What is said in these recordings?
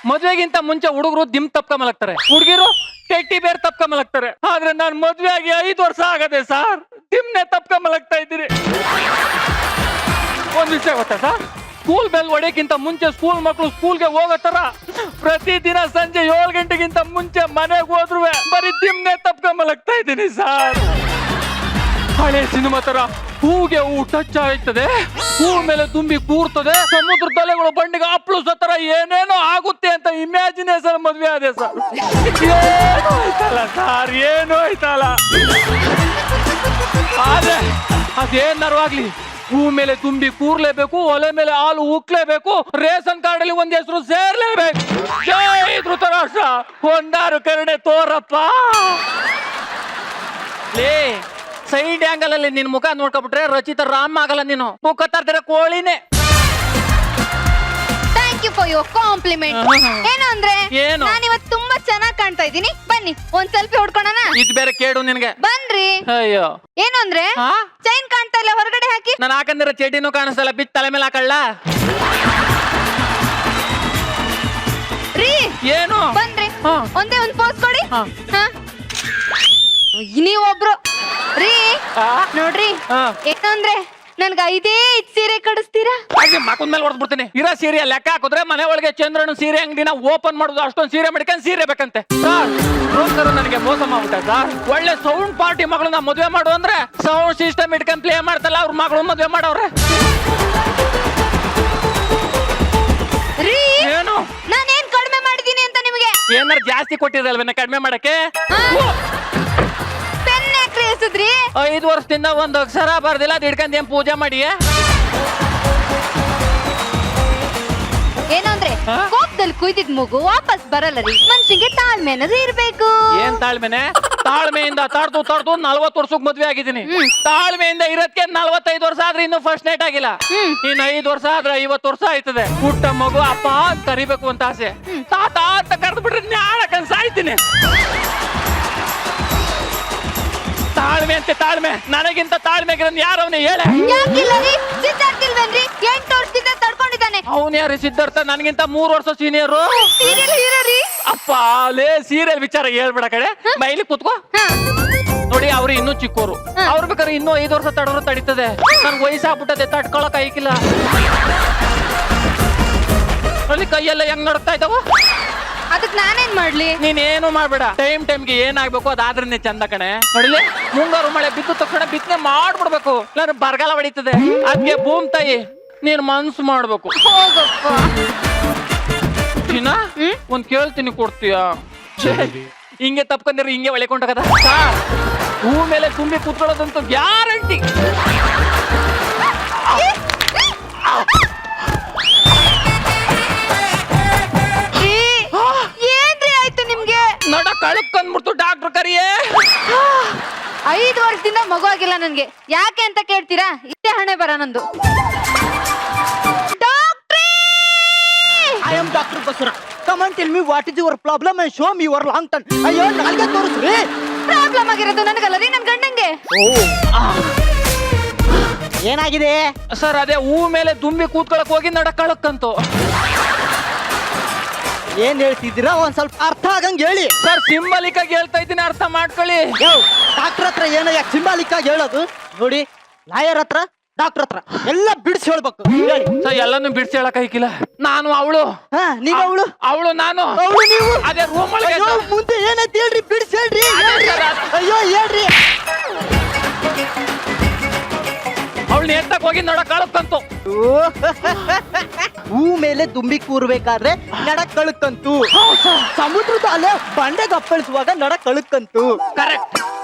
ಮದ್ವೆಗಿಂತ ಮುಂಚೆ ಹುಡುಗರು ದಿಮ್ ತಪ್ಕ ಮಲಗ್ತಾರೆ, ಹುಡುಗಿರು ಟೆಟ್ಟಿ ಬೇರ್ ತಪ್ಕ ಮಲಗ್ತಾರೆ. ಆದ್ರೆ ನಾನು ಮದ್ವೆ ಆಗಿ 5 ವರ್ಷ ಆಗದೆ ಸರ್, ದಿಮ್ನೆ ತಪ್ಕ ಮಲಗ್ತಾ ಇದ್ದೀರಿ. ಒಂದ್ ವಿಷಯ ಗೊತ್ತಾ ಸರ್, ಸ್ಕೂಲ್ ಬೆಲ್ ಹೊಡೆಯಕ್ಕಿಂತ ಮುಂಚೆ ಸ್ಕೂಲ್ ಮಕ್ಕಳು ಸ್ಕೂಲ್ಗೆ ಹೋಗೋ ತರ ಪ್ರತಿದಿನ ಸಂಜೆ 7 ಗಂಟೆಗಿಂತ ಮುಂಚೆ ಮನೆಗೆ ಹೋದ್ರು ಬರೀ ದಿಮ್ನೆ ತಪ್ಕ ಮಲಗ್ತಾ ಇದ್ದೀನಿ ಸರ್. ಹಳೆ ಸಿನಿಮಾ ತರ ಹೂಗೆ ಹೂ ಟಚ್ ಆಯ್ತದೆ, ಹೂ ಮೇಲೆ ತುಂಬಿ ಕೂರ್ತದೆ, ಸಮುದ್ರ ತಲೆಗಳು ಬಂಡಿಗೆ ಅಪ್ಲುಸೋ ತರ ಏನೇನೋ ಆಗುತ್ತೆ ಅಂತ ಇಮ್ಯಾಜಿನೇಷನ್ ಮದ್ವೆ ಆದೆ ಸರ್. ಏನು ಆಯ್ತಲ್ಲ ಸರ್, ಏನು ಆಯ್ತಲ್ಲ. ಆದ್ರೆ ಅದೇನಾರು ಆಗ್ಲಿ, ಹೂ ಮೇಲೆ ತುಂಬಿ ಕೂರ್ಲೇಬೇಕು, ಒಲೆ ಮೇಲೆ ಹಾಲು ಉಕ್ಲೇಬೇಕು, ರೇಷನ್ ಕಾರ್ಡ್ ಅಲ್ಲಿ ಒಂದ್ ಹೆಸರು ಸೇರ್ಲೇಬೇಕು. ಜೈ ಧೃತರಾಷ್ಟ್ರ, ಒಂದಾರು ಕರುಣೆ ತೋರಪ್ಪ. ಲೇ ಸೈಡ್ ಆಂಗಲ್ ಅಲ್ಲಿ ನಿನ್ ಮುಖ ನೋಡ್ಕೊಬಿಟ್ರೆ ರಚಿತ ರಾಮ್ ಆಗಲ್ಲ, ನೀನು ಮುಖ ತರ್ದಿರ ಕೋಳಿನೇ. Thank you for your compliment. ಏನು ಅಂದ್ರೆ ನಾನು ಇವತ್ತು ತುಂಬಾ ಚೆನ್ನಾಗಿ ಕಾಣ್ತಾ ಇದ್ದೀನಿ, ಬನ್ನಿ ಒಂದ್ ಸೆಲ್ಫಿ ಹೊಡ್ಕೊಳ್ಳೋಣ. ಇದು ಬೇರೆ ಕೇಡು ನಿನ್ಗೆ. ಬನ್ರಿ. ಅಯ್ಯೋ ಏನು ಅಂದ್ರೆ ಚೈನ್ ಕಾಣ್ತಾ ಇಲ್ಲ, ಹೊರಗಡೆ ಹಾಕಿ. ನಾನು ಹಾಕಂದಿರೋ ಚಡ್ಡಿನೂ ಕಾಣಿಸ್ತಲ್ಲ, ಬಿತ್ ತಲೆ ಮೇಲೆ ಹಾಕಳ್ಳ. ರೀ ಏನು ಬನ್ರಿ, ಒಂದೇ ಒಂದ್ ಪೋಸ್ ಕೊಡಿ. ನೀವೊಬ್ರು ರೀ ನೋಡ್ರಿ, ಏನಂದ್ರೆ ನನ್ಗ 5 ಸೀರೆ ಕೊಡಿಸ್ತೀರಾ? ಮಕ್ಕಳ ಮೇಲೆ ಹೊಡೆದ್ಬಿಡ್ತೀನಿ. ಇರೋ ಸೀರೆ ಲೆಕ್ಕ ಹಾಕಿದ್ರೆ ಮನೆ ಒಳಗೆ ಚಂದ್ರನ ಸೀರೆ ಅಂಗಡಿನ ಓಪನ್ ಮಾಡುದು, ಅಷ್ಟೊಂದು ಸೀರೆ ಮಾಡ್ಕೊಂಡು ಸೀರೆ ಬೇಕಂತೆ ಸರ್. ನನಗೆ ಮೋಸ ಮಾಡ್ಬಿಟ್ಟ ಸರ್. ಒಳ್ಳೆ ಸೌಂಡ್ ಪಾರ್ಟಿ ಮಗಳನ್ನ ಮದುವೆ ಮಾಡು ಅಂದ್ರೆ ಸೌಂಡ್ ಸಿಸ್ಟಮ್ ಇಟ್ಕೊಂಡ್ ಪ್ಲೇ ಮಾಡ್ತಲ್ಲ, ಅವ್ರ ಮಗಳು ಮದುವೆ ಮಾಡವ್ರೆ. ರೀ ಏನು ನಾನೇನ್ ಕಡಿಮೆ ಮಾಡಿದೀನಿ ಅಂತ ನಿಮಗೆ? ಏನಾರು ಜಾಸ್ತಿ ಕೊಟ್ಟಿರಲ್ವೇನ ಕಡಿಮೆ ಮಾಡಕ್ಕೆ? 5 ವರ್ಷದಿಂದ ಒಂದು ಅಕ್ಷರ ಬರ್ದಿಲ್ಲ, ಅದು ಹಿಡ್ಕೊಂಡ್ ಏನ್ ಪೂಜೆ ಮಾಡಿ? ಏನಂದ್ರೆ ಕೋಪದಲ್ಲಿ ಕುಯ್ದಿದ್ ಮಗು ವಾಪಸ್ ಬರಲ್ಲ ರೀ. ಮನ್ಸಿಗೆ ತಾಳ್ಮೆ ಅನ್ನೋದು ಇರ್ಬೇಕು. ಏನ್ ತಾಳ್ಮೆನೆ? ತಾಳ್ಮೆಯಿಂದ ತಡ್ದು 40 ವರ್ಷಕ್ಕೆ ಮದ್ವೆ ಆಗಿದ್ದೀನಿ. ತಾಳ್ಮೆಯಿಂದ ಇರೋದಕ್ಕೆ 45 ವರ್ಷ ಆದ್ರೆ ಇನ್ನು ಫಸ್ಟ್ ನೈಟ್ ಆಗಿಲ್ಲ. ಇನ್ನು 5 ವರ್ಷ ಆದ್ರೆ 50 ವರ್ಷ ಆಯ್ತದೆ. ಪುಟ್ಟ ಮಗು ಅಪ್ಪ ಅಂತ ಕರಿಬೇಕು ಅಂತ ಆಸೆ. ತಾತ ಅಂತ ಕರೆದು ಬಿಟ್ರೆ ನ್ಯಾಳಕನ್ ಸಾಯ್ತೀನಿ. ತಾಳ್ಮೆ ಅಂತೆ ತಾಳ್ಮೆ, ನನಗಿಂತ ತಾಳ್ಮೆ ಯಾರವನೇ ಹೇಳ? ಯಾಕಿಲ್ಲ ರೀ, ಸಿದ್ಧಾರ್ಥಿಲ್ವೇನ್ರಿ? 8 ವರ್ಷದಿಂದ ತಡ್ಕೊಂಡಿದ್ದಾನೆ. ಅವನ್ ಯಾರು ಸಿದ್ಧಾರ್ಥ? ನನಗಿಂತ 3 ವರ್ಷ ಸೀನಿಯರು. ಸೀರಿಯಲ್ ಹೀರೋ ರೀ. ಅಪ್ಪ ಲೇ ಸೀರಿಯಲ್ ವಿಚಾರ ಹೇಳ್ಬೇಡ ಕಡೆ, ಮೈಲಿ ಕುತ್ಕೋ. ನೋಡಿ ಅವ್ರು ಇನ್ನೂ ಚಿಕ್ಕೋರು, ಅವ್ರ ಬೇಕಾದ್ರೆ ಇನ್ನೂ 5 ವರ್ಷ ತಡೋರು ತಡೀತದೆ. ನನ್ ವಯಸ್ಸಾಗ್ಬಿಟ್ಟದೆ, ತಡ್ಕೊಳಕ್ ಆಯ್ಕಿಲ್ಲ. ಅಲ್ಲಿ ಕೈಯೆಲ್ಲ ಹೆಂಗ್ ನಡ್ತಾ ಇದ್ದಾವ? ಅದಕ್ ನಾನೇನ್ ಮಾಡ್ಲಿ? ನೀನೇನು ಮಾಡ್ಬೇಡ, ಟೈಮ್ಗೆ ಏನಾಗ್ಬೇಕು ಅದಾದ್ರನ್ನೇ ಚಂದ ಕಣೆ. ನೋಡಿಲಿ ಮುಂಗಾರು ಮಳೆ ಬಿದ್ದು ತಕ್ಷಣ ಬಿತ್ತನೆ ಮಾಡ್ಬಿಡ್ಬೇಕು, ಇಲ್ಲಾಂದ್ರೆ ಬರಗಾಲ ಹೊಡಿತದೆ. ಅದ್ಗೆ ಭೂಮಿ ತಾಯಿ ನೀನ್ ಮನ್ಸು ಮಾಡ್ಬೇಕು. ಹೋಗಪ್ಪ. ಒಂದ್ ಕೇಳ್ತೀನಿ, ಕೊಡ್ತೀಯ? ಹಿಂಗೆ ತಪ್ಕೊಂಡಿರ ಹಿಂಗೆ ಒಳೆಕೊಂಡಾಗದ. ಹೂ ಮೇಲೆ ತುಂಬಿ ಕೂತ್ಕೊಳ್ಳೋದಂತೂ ಗ್ಯಾರಂಟಿ. ನಡ ಕಳಕ್ಕಂದ್ಬಿಡ್ತು ಡಾಕ್ಟರ್ ಕರಿಯೇ. 5 ವರ್ಷದಿಂದ ಮಗು ಆಗಿಲ್ಲ ನನ್ಗೆ, ಯಾಕೆ ಅಂತ ಕೇಳ್ತೀರಾ? ಇದೇ ಹಣೆ ಬರ ನಂದು. I am Dr. Basura. Come and tell me what is your problem and show me your long term. ಅಯ್ಯೋ ನನಗೆ ತೋರಿಸ್ರಿ. ಪ್ರಾಬ್ಲಮ್ ಆಗಿರೋದು ನನಗಲ್ಲ ರೀ, ನನ್ ಗಂಡಂಗೆ. ಏನಾಗಿದೆ ಸರ್? ಅದೇ ಹೂ ಮೇಲೆ ತುಂಬಿ ಕೂತ್ಕೊಳಕ್ ಹೋಗಿ ನಡ ಕಳಕ್ಕಂತು. ಏನ್ ಹೇಳ್ತಿದ್ದೀರಾ? ಒಂದ್ ಸ್ವಲ್ಪ ಅರ್ಥ ಆಗಂಗ್ ಹೇಳಿ ಸರ್. ಸಿಂಬಲಿಕ್ ಆಗಿ ಹೇಳ್ತಾ ಇದ್ದೀನಿ, ಅರ್ಥ ಮಾಡ್ಕೊಳ್ಳಿ. ಡಾಕ್ಟರ್ ಹತ್ರ ಏನೋ ಯಾಕೆ ಸಿಂಬಾಲಿಕ್ ಆಗಿ ಹೇಳೋದು? ನೋಡಿ, ಲಾಯರ್ ಹತ್ರ ಡಾಕ್ಟರ್ ಹತ್ರ ಎಲ್ಲ ಬಿಡಿಸಿ ಹೇಳ್ಬೇಕು. ಸರ್ ಎಲ್ಲಾನು ಬಿಡಿಸಿ ಹೇಳಕ್ ಆಯ್ಕಿಲ್ಲ. ನಾನು ಅವಳು, ನೀನು ಅವಳು, ಅವಳು ನಾನು, ಅವಳು ನೀವು. ಅದೇ ರೂಮ್ ಒಳಗೆ ಮುಂದೆ ಏನೈತಿ ಹೇಳ್ರಿ, ಬಿಡಿಸಿ ಹೇಳ್ರಿ. ಅಯ್ಯೋ ಹೇಳ್ರಿ. ಅವಳನ್ನ ಎತ್ತಕ್ ಹೋಗಿ ನಡ ಕಳಕ್ಕಂತು. ಹೂ ಮೇಲೆ ತುಂಬಿ ಕೂರ್ಬೇಕಾದ್ರೆ ನಡ ಕಳುಕಂತು. ಸಮುದ್ರದ ಅಲೆ ಬಂಡೆ ಗಪ್ಪಳಿಸುವಾಗ ನಡ ಕಳುಕಂತು. ಕರೆಕ್ಟ್.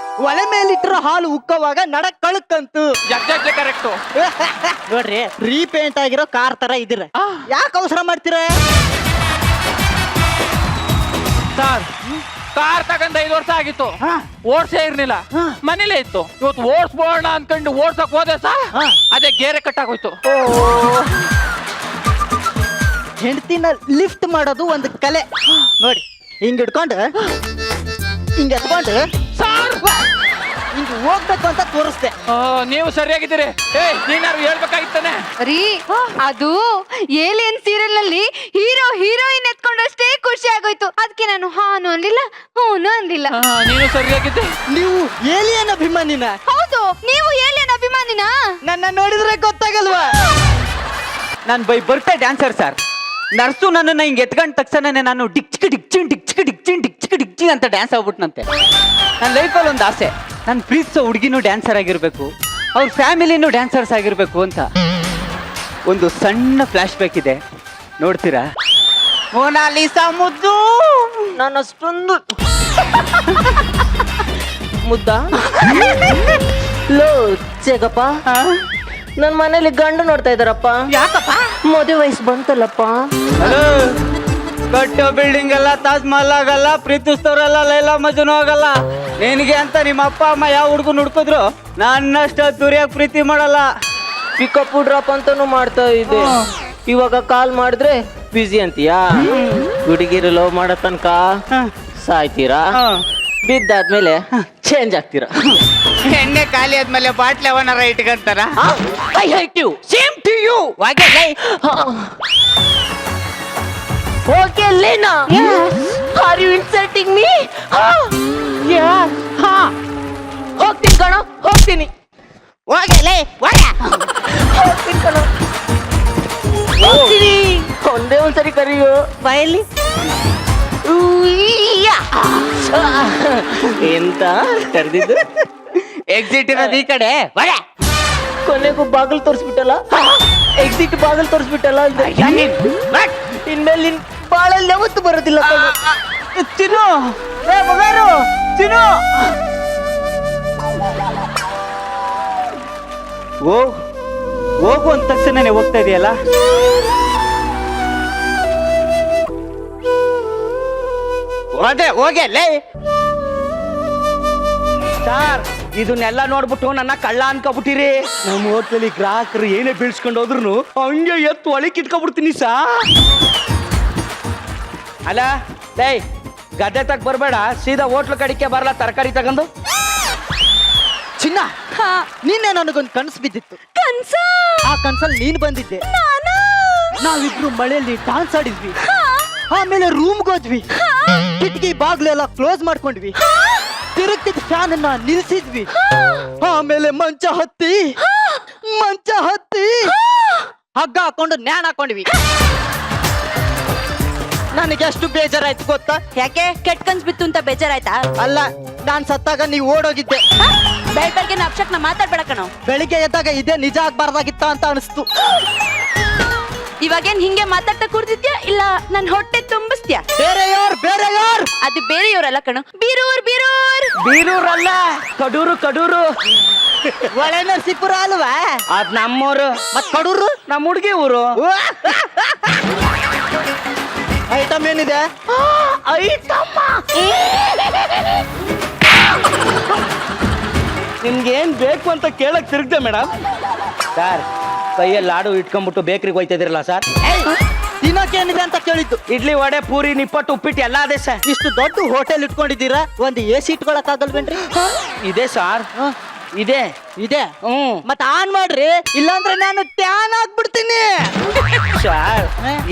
ಒಲೆ ಮೇಲಿಟ್ಟಿರೋ ಹಾಲು ಉಕ್ಕವಾಗ ನಡ ಕಳುಕಂತು. Exactly correct. ನೋಡ್ರಿ, ರೀಪೇಂಟ್ ಆಗಿರೋ ಕಾರ್ ತರ ಇದಿರ, ಯಾಕೆ ಅವಸರ ಮಾಡ್ತೀರ? ಸರ್ ಕಾರ್ ತಗೊಂಡ್ 5 ವರ್ಷ ಆಗಿತ್ತು, ಓಡ್ಸೇ ಇರ್ಲಿಲ್ಲ, ಮನೇಲೇ ಇತ್ತು. ಇವತ್ತು ಓಡ್ಸ್ಬೋಣ ಅನ್ಕೊಂಡು ಓಡ್ಸಕ್ ಹೋದೆ ಸರ್, ಅದೇ ಗೇರೆ ಕಟ್ಟಾಗೋಯ್ತು. ಹೆಂಡತಿನ ಲಿಫ್ಟ್ ಮಾಡೋದು ಒಂದು ಕಲೆ. ನೋಡಿ, ಹಿಂಗ್ ಹಿಡ್ಕೊಂಡು ಹಿಂಗ್ ಎತ್ಕೊಂಡು ಸರ್ ಹಿಂಗ್ ಹೋಗ್ಬೇಕು ಅಂತ ತೋರಿಸ್ದೆ. ನೀವು ಸರಿಯಾಗಿದ್ದೀರಿ. ನೀನಾರು ಹೇಳ್ಬೇಕಾಗಿತ್ತಾನೆ. ರೀ ಅದು ಏಲಿಯನ್ ಸೀರಿಯಲ್ ನಲ್ಲಿ ಹೀರೋ ಹೀರೋಯಿನ್ ಎತ್ಕೊಂಡಷ್ಟೇ ಖುಷಿ ಆಗೋಯ್ತು. ಅದಕ್ಕೆ ನಾನು ಹಾನು ಅನ್ಲಿಲ್ಲ ಹೂನು ಅನ್ಲಿಲ್ಲ. ನೀನು ಸರಿಯಾಗಿದ್ದೆ. ನೀವು ಏಲಿಯನ್ ಅಭಿಮಾನಿನ? ಹೌದು, ನೀವು ಏಲಿಯನ್ ಅಭಿಮಾನಿನಾ? ನನ್ನ ನೋಡಿದ್ರೆ ಗೊತ್ತಾಗಲ್ವಾ? ನಾನು ಬರ್ತಾ ಡ್ಯಾನ್ಸರ್ ಸರ್. ನರ್ಸು ನನ್ನನ್ನ ಹಿಂಗೆ ಎತ್ಕೊಂಡ ತಕ್ಷಣ ನಾನು ಡಿಕ್ಚಿಕ್ ಡಿಕ್ಚಿನ್ ಡಿಕ್ಚಿಕ್ ಡಿಕ್ಚಿನ್ ಡಿಕ್ಚಿಕ್ ಡಿಕ್ಚಿನ್ ಅಂತ ಡ್ಯಾನ್ಸ್ ಆಗ್ಬಿಟ್ನಂತೆ. ನನ್ನ ಲೈಫಲ್ಲಿ ಒಂದು ಆಸೆ, ನನ್ನ ಪ್ರೀತಿಸೋ ಹುಡುಗಿನೂ ಡ್ಯಾನ್ಸರ್ ಆಗಿರ್ಬೇಕು, ಅವ್ರ ಫ್ಯಾಮಿಲಿನೂ ಡ್ಯಾನ್ಸರ್ಸ್ ಆಗಿರ್ಬೇಕು ಅಂತ. ಒಂದು ಸಣ್ಣ ಫ್ಲಾಶ್ ಬ್ಯಾಕ್ ಇದೆ, ನೋಡ್ತೀರಾ? ಮೋನಾಲಿಸಾ ಮುದ್ದು ನಾನಷ್ಟೊಂದು ಮುದ್ದ ಲೋ ಚೆಗಪ್ಪ, ನನ್ ಮನೇಲಿ ಗಂಡು ನೋಡ್ತಾ ಇದಾರಪ್ಪ. ಯಾಕಪ್ಪ? ಮದುವೆ ವಯಸ್ಸು ಬಂತಲ್ಲಪ್ಪ. ಹಲೋ, ಕಟ್ಟೋ ಬಿಲ್ಡಿಂಗ್ ಎಲ್ಲ ತಾಜ್ ಮಹಲ್ ಆಗಲ್ಲ, ಪ್ರೀತಿಸ್ತವ್ರೆಲ್ಲ ಲೈಲಾ ಮಜನು ಆಗಲ್ಲ. ನಿನಗೆ ಅಂತ ನಿಮ್ಮ ಅಪ್ಪ ಅಮ್ಮ ಯಾವ ಹುಡುಗನ್ ಹುಡ್ಕಿದ್ರು ನನ್ನಷ್ಟು ತುರಿಯಾಗಿ ಪ್ರೀತಿ ಮಾಡಲ್ಲ. ಪಿಕಪ್ ಡ್ರಾಪ್ ಅಂತಾನು ಮಾಡ್ತಾ ಇದೆ. ಇವಾಗ ಕಾಲ್ ಮಾಡಿದ್ರೆ ಬಿಸಿ ಅಂತೀಯಾ? ಹುಡುಗಿರು ಲವ್ ಮಾಡೋ ತನಕ ಸಾಯ್ತೀರಾ, ಬಿದ್ದಾದ್ಮೇಲೆ ಚೇಂಜ್ ಆಗ್ತೀರಾ. ಎಣ್ಣೆ ಖಾಲಿ ಆದ್ಮೇಲೆ ಬಾಟ್ಲಿ ಅವನಾರ ಇಟ್ಕೊಂತಾರ. I hate you. Same to you. Okay ಲೇನಾ, ಆರ್ ಯು ಇನ್ಸಲ್ಟಿಂಗ್ ಮೀ? ಹೋಗ್ತೀನಿ ಕಣೋ, ಹೋಗ್ತೀನಿ. ಹೋಗಲೇ ಹೋಗ್ತೀನಿ ಕಣೋ, ಹೋಗ್ತೀನಿ. ಒಂದೇ ಒಂದ್ಸರಿ ಕರಿಯೋ ಬಾಯಲ್ಲಿ. ಎಂತ ಕರೆದಿದ್ದು? ಎಕ್ಸಿಟ್ ಇರೋದು ಈ ಕಡೆ. ಕೊನೆಗೂ ಬಾಗಿಲು ತೋರಿಸ್ಬಿಟ್ಟಲ್ಲ, ಎಕ್ಸಿಟ್ ಬಾಗಿಲು ತೋರಿಸ್ಬಿಟ್ಟಲ್ಲ. ಇನ್ಮೇಲೆ ನಿನ್ ಬಾಳಲ್ಲಿ ಯಾವತ್ತು ಬರೋದಿಲ್ಲ. ಚಿನ್ನು, ಮಗಾರು ಚಿನ್ನು. ಹೋಗು ಅಂದ ತಕ್ಷಣನೇ ಹೋಗ್ತಾ ಇದೆಯಲ್ಲ. ಅದೇ ಹೋಗ್ಯಲ್ಲೇ ಸರ್. ಇದನ್ನೆಲ್ಲ ನೋಡ್ಬಿಟ್ಟು ನನ್ನ ಕಳ್ಳ ಅನ್ಕೊಬಿಟ್ಟಿರಿ. ನಮ್ಮ ಹೋಟ್ಲಲ್ಲಿ ಗ್ರಾಹಕರು ಏನೇ ಬೀಳ್ಸ್ಕೊಂಡು ಹೋದ್ರು ಹಂಗೆ ಎತ್ತು ಒಳಗೆ ಕಿತ್ಕೊಬಿಡ್ತೀನಿ ಸಾ. ಅಲ್ಲ ಲೇ, ಗದ್ದೆ ತಗ ಬರ್ಬೇಡ, ಸೀದಾ ಹೋಟ್ಲು ಕಡಿಕೆ ಬರಲ್ಲ, ತರಕಾರಿ ತಗೊಂಡು. ಚಿನ್ನ, ನಿನ್ನೆ ನನಗೊಂದು ಕನಸು ಬಿದ್ದಿತ್ತು. ಕನ್ಸ? ಆ ಕನ್ಸಲ್ಲಿ ನೀನ್ ಬಂದಿದ್ದೆ. ನಾವಿಬ್ರು ಮಳೆಯಲ್ಲಿ ಡಾನ್ಸ್ ಆಡಿದ್ವಿ, ಆಮೇಲೆ ರೂಮ್ಗೆ ಹೋದ್ವಿ, ಕಿಟಕಿ ಬಾಗ್ಲೆಲ್ಲ ಕ್ಲೋಸ್ ಮಾಡ್ಕೊಂಡ್ವಿ, ತಿರುಗ್ತಿದ್ ಫ್ಯಾನ್ ಅನ್ನ ನಿಲ್ಸಿದ್ವಿ, ಆಮೇಲೆ ಮಂಚ ಹತ್ತಿ ಹಗ್ಗ ಹಾಕೊಂಡು ನ್ಯಾನ್ ಹಾಕೊಂಡ್ವಿ. ನನಗೆ ಎಷ್ಟು ಬೇಜಾರಾಯ್ತು ಗೊತ್ತಾ? ಯಾಕೆ ಕೆಟ್ಟ ಕನ್ಸ್ ಬಿತ್ತು ಅಂತ ಬೇಜಾರಾಯ್ತಾ? ಅಲ್ಲ, ನಾನ್ ಸತ್ತಾಗ ನೀವು ಓಡೋಗಿದ್ದೆ. ಬೆಳಗ್ಗೆ ಅಪ್ಶಕ್ನ ಮಾತಾಡ್ಬೇಡ ಕಣೋ. ಬೆಳಿಗ್ಗೆ ಎದ್ದಾಗ ಇದೇ ನಿಜ ಆಗ್ಬಾರ್ದಾಗಿತ್ತ ಅಂತ ಅನಿಸ್ತು. ಇವಾಗೇನ್ ಹಿಂಗೆ ಮಾತಾಡ್ತಾ ಕೂರ್ತಿದ್ಯಾ ಇಲ್ಲ ನನ್ ಹೊಟ್ಟೆ ತುಂಬಿಸ್ತ್ಯಾ? ಬೇರೆ ಯಾರು? ಅದು ಬೇರೆಯವರಲ್ಲ ಕಣೋ, ಬೀರೂರ್. ಬೀರೂರಲ್ಲ, ಕಡೂರು. ಒಳೆ ನರಸೀಪುರ ಅಲ್ವಾ? ಅದ್ ನಮ್ಮೂರು. ಮತ್ ಕಡೂರು ನಮ್ಮ ಹುಡುಗಿ ಊರು. ಐಟಮ್ ಏನಿದೆ? ಐಟಮ್ಮ ನಿಮ್ಗೇನ್ ಬೇಕು ಅಂತ ಕೇಳಕ್ ತಿರುಗ್ದೆ ಮೇಡಮ್. ಸರ್, ಕೈಯಲ್ಲಿ ಲಾಡು ಇಟ್ಕೊಂಡ್ಬಿಟ್ಟು ಬೇಕ್ರಿಗೆ ಹೋಯ್ತಾ ಇದಿರಲ್ಲ ಸರ್. ತಿನ್ನೋಕೇನಿದೆ ಅಂತ ಕೇಳಿದ್ದು. ಇಡ್ಲಿ, ವಡೆ, ಪೂರಿ, ನಿಪ್ಪಟ್ಟು, ಉಪ್ಪಿಟ್ಟು ಎಲ್ಲ ಅದೇ ಸರ್. ಇಷ್ಟು ದೊಡ್ಡ ಹೋಟೆಲ್ ಇಟ್ಕೊಂಡಿದ್ದೀರಾ, ಒಂದು AC ಇಟ್ಕೊಳಕ್ಕಾಗಲ್ವೇನ್ರಿ? ಇದೆ ಸರ್, ಇದೆ. ಮತ್ ಆನ್ ಮಾಡ್ರಿ, ಇಲ್ಲಾಂದ್ರೆ ನಾನು ಟ್ಯಾನ್ ಆಗ್ಬಿಡ್ತೀನಿ. ಸರ್,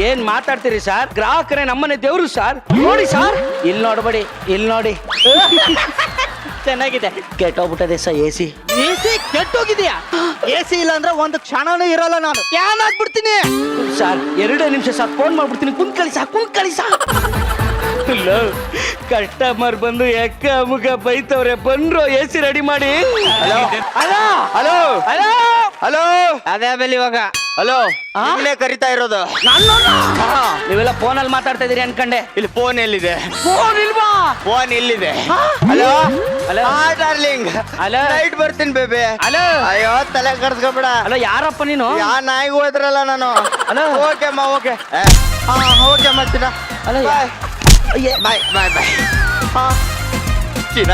ಏನ್ ಮಾತಾಡ್ತೀರಿ ಸರ್? ಗ್ರಾಹಕರೇ ನಮ್ಮನೆ ದೇವ್ರು ಸರ್. ನೋಡಿ ಸರ್, ಇಲ್ಲಿ ನೋಡ್ಬೇಡಿ, ಇಲ್ಲಿ ನೋಡಿ. ಚೆನ್ನಾಗಿದೆ. ಕೆಟ್ಟೋಗ್ಬಿಟ್ಟದೆ ಸರ್ AC ಕೆಟ್ಟೋಗಿದ್ಯಾ? AC ಇಲ್ಲ ಅಂದ್ರೆ ಒಂದು ಕ್ಷಣನೂ ಇರಲ್ಲ, ನಾನು ಟ್ಯಾನ್ ಆಗ್ಬಿಡ್ತೀನಿ ಸರ್. 2 ನಿಮಿಷ ಸರ್, ಫೋನ್ ಮಾಡ್ಬಿಡ್ತೀನಿ. ಕುಂತ್ ಕಳಿಸ. ಕಸ್ಟಮರ್ ಬಂದು ಎಕ್ಕ ಮುಖ ಬೈತವ್ರೆ, ಬಂದ್ರು AC ರೆಡಿ ಮಾಡಿ. ಹಲೋ ಅದೇ ಆಮೇಲೆ ಇವಾಗ ಹಲೋ ಕರಿತಾ ಇರೋದು ನಾನು. ನೀವೆಲ್ಲ ಫೋನಲ್ಲಿ ಮಾತಾಡ್ತಾ ಇದೀರಿ ಅನ್ಕಂಡೆ. ಇಲ್ಲಿ ಫೋನ್ ಎಲ್ಲಿದೆ? ಫೋನ್ ಇಲ್ವಾ? ಫೋನ್ ಎಲ್ಲಿದೆ? ಹಲೋ ಡಾರ್ಲಿಂಗ್, ಹಲೋ ನೈಟ್ ಬರ್ತೀನಿ ಬೇಬಿ. ಹಲೋ, ಅಯ್ಯೋ ತಲೆ ಕರ್ಸ್ಕೊಬೇಡ. ಹಲೋ, ಯಾರಪ್ಪ ನೀನು? ಯಾ ನಾಯಿಗೆ ಹೋದ್ರಲ್ಲ ನಾನು. ಹಲೋ, ಓಕೆ ಅಮ್ಮ, ಓಕೆ. ಓಕೆ ಮಾಡ್ತೀನ. ಹಲೋ, ಬಾಯ್. ಚಿನ್ನ,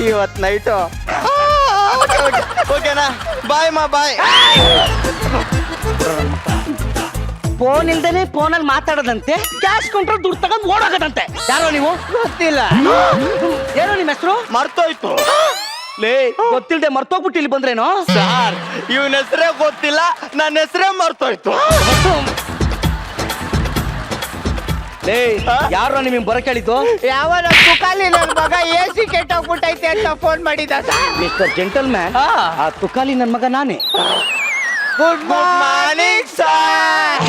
ಇವತ್ತು ನೈಟು ಓಕೆನಾ? ಬಾಯ್ ಮಾ, ಬಾಯ್. ಫೋನ್ ಇಲ್ದೇನೆ ಫೋನಲ್ಲಿ ಮಾತಾಡೋದಂತೆ, ಕ್ಯಾಶ್ ಕಂಟ್ರೋಲ್ ದುಡ್ಡು ತಗೊಂಡು ಓಡೋಗದಂತೆ. ಯಾರೋ ನೀವು? ಗೊತ್ತಿಲ್ಲ. ಏನೋ ನಿಮ್ಮ ಹೆಸರು? ಮರ್ತೋಯ್ತು. ಲೇ ಗೊತ್ತಿಲ್ದೆ ಮರ್ತೋಗ್ಬಿಟ್ಟು ಇಲ್ಲಿ ಬಂದ್ರೇನೋ ಸರ್ ಇವನ ಹೆಸರೇ ಗೊತ್ತಿಲ್ಲ ನನ್ನ ಹೆಸರೇ ಮರ್ತೋಯ್ತು. ಲೇ ಯಾರೋ ನಿಮಗೆ ಬರ ಕೇಳಿದ್ದು? ಯಾವ ತುಕಾಲಿ ನನ್ನ ಮಗ AC ಕೆಟ್ಟೋಗ್ಬಿಟ್ಟೈತೆ ಅಂತ ಫೋನ್ ಮಾಡಿದ ಸರ್. ಮಿಸ್ಟರ್ ಜೆಂಟಲ್ಮ್ಯಾನ್, ಆ ತುಕಾಲಿ ನನ್ನ ಮಗ ನಾನೇ. Good morning sir.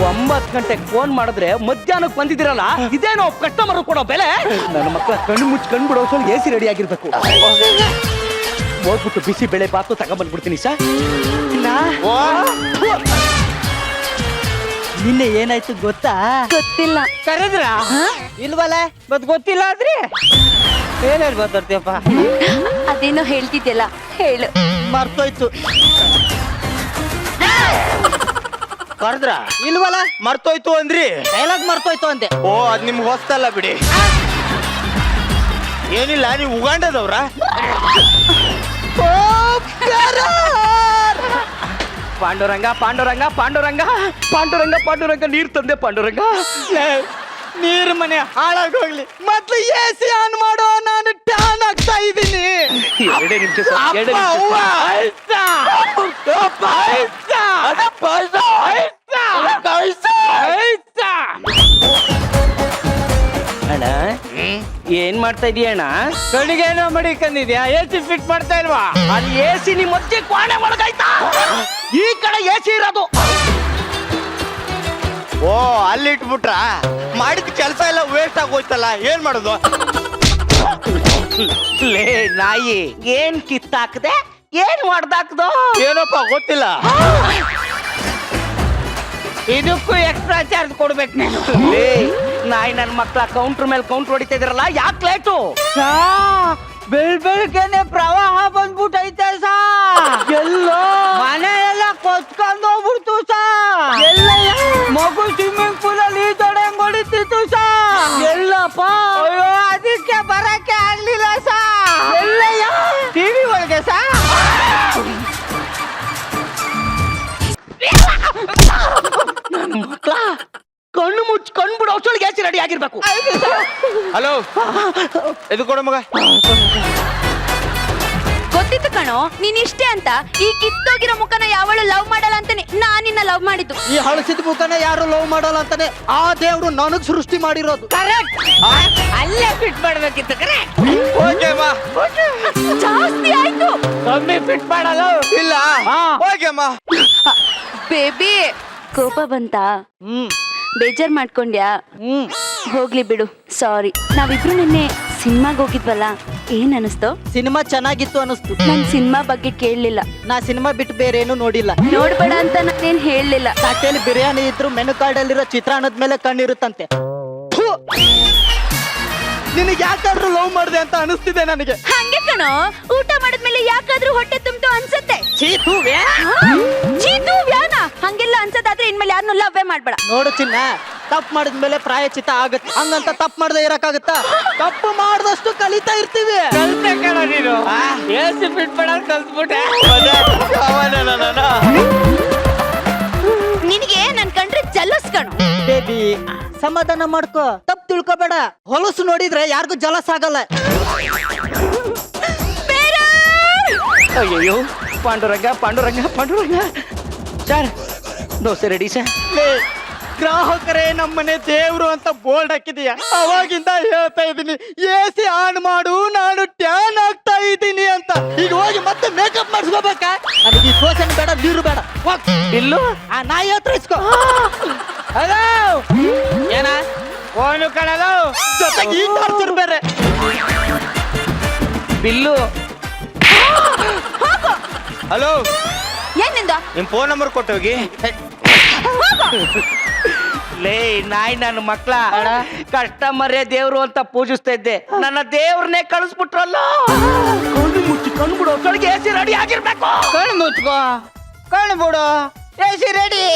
9 ಗಂಟೆಗೆ ಫೋನ್ ಮಾಡಿದ್ರೆ ಮಧ್ಯಾಹ್ನಕ್ಕೆ ಬಂದಿದ್ದೀರಲ್ಲ, ಇದೇನೋ ಕಸ್ಟಮರ್ ಕೊಡೋ ಬೆಲೆ. ನನ್ನ ಮಕ್ಕಳ ಕಣ್ಣು ಮುಚ್ಚಿ ಕಣ್ಣು ಬಿಡೋ ಸ್ವಲ್ಪ AC ರೆಡಿ ಆಗಿರ್ಬೇಕು. ಹೋಗ್ಬಿಟ್ಟು ಬಿಸಿ ಬೆಳೆ ಬಾತು ತಗೊಂಡ್ಬಂದ್ಬಿಡ್ತೀನಿ ಸರ್. ನಿನ್ನೆ ಏನಾಯ್ತು ಗೊತ್ತಾ? ಗೊತ್ತಿಲ್ಲ. ಕರೆದ್ರ ಇಲ್ವಲ್ಲ ಮತ್ ಗೊತ್ತಿಲ್ಲ ಆದ್ರಿ ಏನೇನ್ ಮಾತಾಡ್ತೀಯಪ್ಪ? ಅದೇನೋ ಹೇಳ್ತಿದ್ಯಲ್ಲ, ಹೇಳು. ಮರ್ತೋಯ್ತು. ಕರೆದ್ರ ಇಲ್ವಲ್ಲ ಮರ್ತೋಯ್ತು ಅಂದ್ರಿ? ಡೈಲಾಗ್ ಮರ್ತೋಯ್ತು ಅಂದೆ. ಓ ಅದ್ ನಿಮ್ಗೆ ಹೊಸ್ತಲ್ಲ ಬಿಡಿ. ಏನಿಲ್ಲ, ನೀವು ಉಗಾಂಡದವ್ರ? ಪಾಂಡುರಂಗ ಪಾಂಡುರಂಗ ಪಾಂಡುರಂಗ ಪಾಂಡುರಂಗ ಪಾಂಡುರಂಗ ನೀರ್ ತಂದೆ ಪಾಂಡುರಂಗ. ನೀರ್ ಮನೆ ಹಾಳಾಗೋಗ್ಲಿ, ಮೊದ್ಲು AC ಆನ್ ಮಾಡೋ, ನಾನು ಟ್ಯಾನ್ ಆಗ್ತಾ ಇದ್ದೀನಿ. 2 ನಿಮಿಷ ಸರ್, 2 ನಿಮಿಷ. ಅಣ್ಣ ಏನ್ ಮಾಡ್ತಾ ಇದೀಯ ಅಣ್ಣ? ಕಣ್ಣಿಗೇನೋ ಮಡಿಕೊಂಡಿದ್ಯಾ? AC ಫಿಟ್ ಮಾಡ್ತಾ ಇಲ್ವಾ? ಅಲ್ಲಿ AC ನಿಮ್ ಮಧ್ಯೆ ಕ್ವಾಣೆ ಒಳಗಾಯ್ತಾ? ಈ ಕಡೆ AC ಇರೋದು. ಓ ಅಲ್ಲಿ ಇಟ್ಬಿಟ್ರ ಮಾಡಿದ ಕೆಲಸ ಎಲ್ಲ ವೇಸ್ಟ್ ಆಗೋಯ್ತಲ್ಲ, ಏನ್ ಮಾಡೋದು? ಲೇ ನಾಯಿ, ಏನ್ ಕಿತ್ತಾಕ್ದೆ, ಏನ್ ಹೊಡ್ದಾಕ್ದೋ? ಏನಪ್ಪ ಗೊತ್ತಿಲ್ಲ. ಇದಕ್ಕೂ ಎಕ್ಸ್ಟ್ರಾ ಚಾರ್ಜ್ ಕೊಡ್ಬೇಕು ನೀನು. ಲೇ ನಾಯಿ ನನ್ ಮಕ್ಳ ಕೌಂಟರ್ ಮೇಲೆ ಕೌಂಟರ್ ಹೊಡಿತಾ ಇದ್ರಲ್ಲ, ಯಾಕೆ ಲೇಟು? ಬೆಳ್ಬೆಳ್ಗೆನೆ ಪ್ರವಾಹ ಬಂದ್ಬಿಟ್ಟೈತೆ ಸಾ. ಎಲ್ಲೋ ಮನೆ ಎಲ್ಲ ಕೊಚ್ಕೊಂಡು ಹೋಗ್ಬಿಡ್ತು ಸಾ. ಎಲ್ಲ ಮಗು ಸ್ವಿಮ್ಮಿಂಗ್ ಪೂಲ್ ಅಲ್ಲಿ ಈಜಾಡಂಗ್ ಹೊಡಿತಿತ್ತು ಸಾ. ಎಲ್ಲಪ್ಪ? ಅಯ್ಯೋ ಅದಕ್ಕೆ ಬರಕ್ಕೆ ಆಗ್ಲಿಲ್ಲ ಸಾ. ಟಿವಿ ಒಳಗೆ ಸಾ. ನನ್ನ ಮಕ್ಳ ಕಣ್ಣು ಮುಚ್ಚಿ ಕಣ್ಣು ಬಿಡೋ ಅಷ್ಟೊಳಗೆ AC ರೆಡಿ ಆಗಿರ್ಬೇಕು. ಹಲೋ, ಇದು ಕೊಡ ಮಗ. ಗೊತ್ತಿತ್ತು ಕಣೋ, ನೀನ್ ಇಷ್ಟೇ ಅಂತ. ಈ ಕಿತ್ತೋಗಿರೋ ಮುಖನ ಯಾವಳು ಲವ್ ಮಾಡಲ್ಲ ಅಂತಾನೆ ನಾನಿನ್ನ ಲವ್ ಮಾಡಿದ್ದು. ಈ ಹಳಸಿದ ಮುಖನ ಯಾರು ಲವ್ ಮಾಡಲ್ಲ ಅಂತಾನೆ ಆ ದೇವ್ರು ನನಗ್ ಸೃಷ್ಟಿ ಮಾಡಿರೋದು. ಕರೆಕ್ಟ್, ಅಲ್ಲೇ ಫಿಟ್ ಮಾಡ್ಬೇಕಿತ್ತು. ಕರೆಕ್ಟ್, ಓಕೆ ಮಾ. ಜಾಸ್ತಿ ಆಯ್ತು. ಕಮ್ಮಿ ಫಿಟ್ ಮಾಡಲ್ಲ. ಇಲ್ಲ ಓಕೆ ಮಾ. ಬೇಬಿ, ಕೋಪ ಬಂತಾ? ಬೇಜಾರ್ ಮಾಡ್ಕೊಂಡ್ಯಾ? ಹೋಗ್ಲಿ ಬಿಡು, ಸಾರಿ. ನಾವಿಬ್ರು ನಿನ್ನೆ ಸಿನಿಮಾಗ್ ಹೋಗಿದ್ವಲ್ಲ, ಏನ್ ಅನಿಸ್ತು? ಸಿನಿಮಾ ಚೆನ್ನಾಗಿತ್ತು ಅನಿಸ್ತು. ನಾನ್ ಸಿನಿಮಾ ಬಗ್ಗೆ ಕೇಳಲಿಲ್ಲ. ನಾ ಸಿನಿಮಾ ಬಿಟ್ಟು ಬೇರೆ ಏನು ನೋಡಿಲ್ಲ. ನೋಡ್ಬೇಡ ಅಂತ ನಾನೇನ್ ಹೇಳಲಿಲ್ಲ. ತಟ್ಟೆಲಿ ಬಿರಿಯಾನಿ ಇದ್ರು ಮೆನು ಕಾರ್ಡಲ್ಲಿರೋ ಚಿತ್ರಾನ್ನದ ಮೇಲೆ ಕಣ್ಣಿರುತ್ತಂತೆ. ನಿನಗೆ ಯಾಕಾದ್ರೂ ಲವ್ ಮಾಡಿದೆ ಅಂತ ಅನಿಸ್ತಿದೆ ನನಗೆ. ಹಂಗೆ ಕಣೋ, ಊಟ ಮಾಡಿದ್ಮೇಲೆ ಯಾಕಾದ್ರೂ ಹೊಟ್ಟೆ ತುಂಬ್ತು ಅನ್ಸತ್ತೆ. ಚೀತು ವ್ಯಾನ ಹಂಗೆಲ್ಲ ಅನ್ಸದಾದ್ರೆ ಇನ್ಮೇಲೆ ಯಾರನ್ನೂ ಲವ್ವೇ ಮಾಡ್ಬೇಡ. ನೋಡು ಚಿನ್ನ, ತಪ್ಪು ಮಾಡಿದ್ಮೇಲೆ ಪ್ರಾಯಚಿತ ಆಗುತ್ತೆ. ಹಂಗಂತ ತಪ್ಪು ಮಾಡದೆ ಇರಕ್ಕಾಗತ್ತಾ? ತಪ್ಪು ಮಾಡಿದಷ್ಟು ಕಲಿತಾ ಇರ್ತೀವಿ. AC ಫಿಟ್ ಮಾಡೋದು ಕಲ್ತ್ಬಿಟ್ಟೆ. ನಿನಗೆ ನನ್ ಕಂಡ್ರೆ ಜಲಸ್ ಕಣೋ. ಬೇಬಿ ಸಮಾಧಾನ ಮಾಡ್ಕೋ, ತಪ್ಪು ತಿಳ್ಕೊಬೇಡ. ಹೊಲಸು ನೋಡಿದ್ರೆ ಯಾರಿಗೂ ಜಲಸ್ ಆಗಲ್ಲ. ಅಯ್ಯೋ Panduranga Panduranga Panduranga. Sir dosa ready sir. ಗ್ರಾಹಕರೇ ನಮ್ಮನೆ ದೇವ್ರು ಅಂತ ಬೋರ್ಡ್ ಹಾಕಿದೀಯ. ಅವಾಗಿಂದ ಹೇಳ್ತಾ ಇದೀನಿ AC ಆನ್ ಮಾಡು, ನಾನು ಟ್ಯಾನ್ ಆಗ್ತಾ ಇದ್ದೀನಿ ಅಂತ. ಈಗ ಹೋಗಿ ಮತ್ತೆ ಮೇಕಪ್ ಮಾಡಿಸ್ಕೋಬೇಕಾ? ನನಗೆ ಈ ಸೋಸನ್ ಬೇಡ, ನೀರು ಬೇಡ. ಬಿಲ್ಲು ಆ ನಾಯಿ ಹತ್ರ ಇಸ್ಕೋ. ಹಲೋ, ಏನ ಫೋನು ಕಣಲು ಜೊತೆಗೆ ಈ ಟಾರ್ಚರ್ ಬೇರೆ. ಬಿಲ್ಲು. ಹಲೋ, ಏನಿಂದ ನಿಮ್ ಫೋನ್ ನಂಬರ್ ಕೊಟ್ಟೋಗಿ. ಲೇ ನಾಯಿ ನನ್ನ ಮಕ್ಳ, ಕಸ್ಟಮರೇ ದೇವ್ರು ಅಂತ ಪೂಜಿಸ್ತಾ ಇದ್ದೆ, ನನ್ನ ದೇವ್ರನ್ನೇ ಕಳಿಸ್ಬಿಟ್ರಲ್ಲ. ಕಣ್ಣು ಮುಚ್ಚಿ ಕಣ್ಣು ಬಿಡೋ ಅಷ್ಟೊಳಗೆ AC ರೆಡಿ ಆಗಿರ್ಬೇಕು. ಕಣ್ಣು ಮುಚ್ಕೋ, ಕಣ್ಣು ಬಿಡು, AC ರೆಡಿ.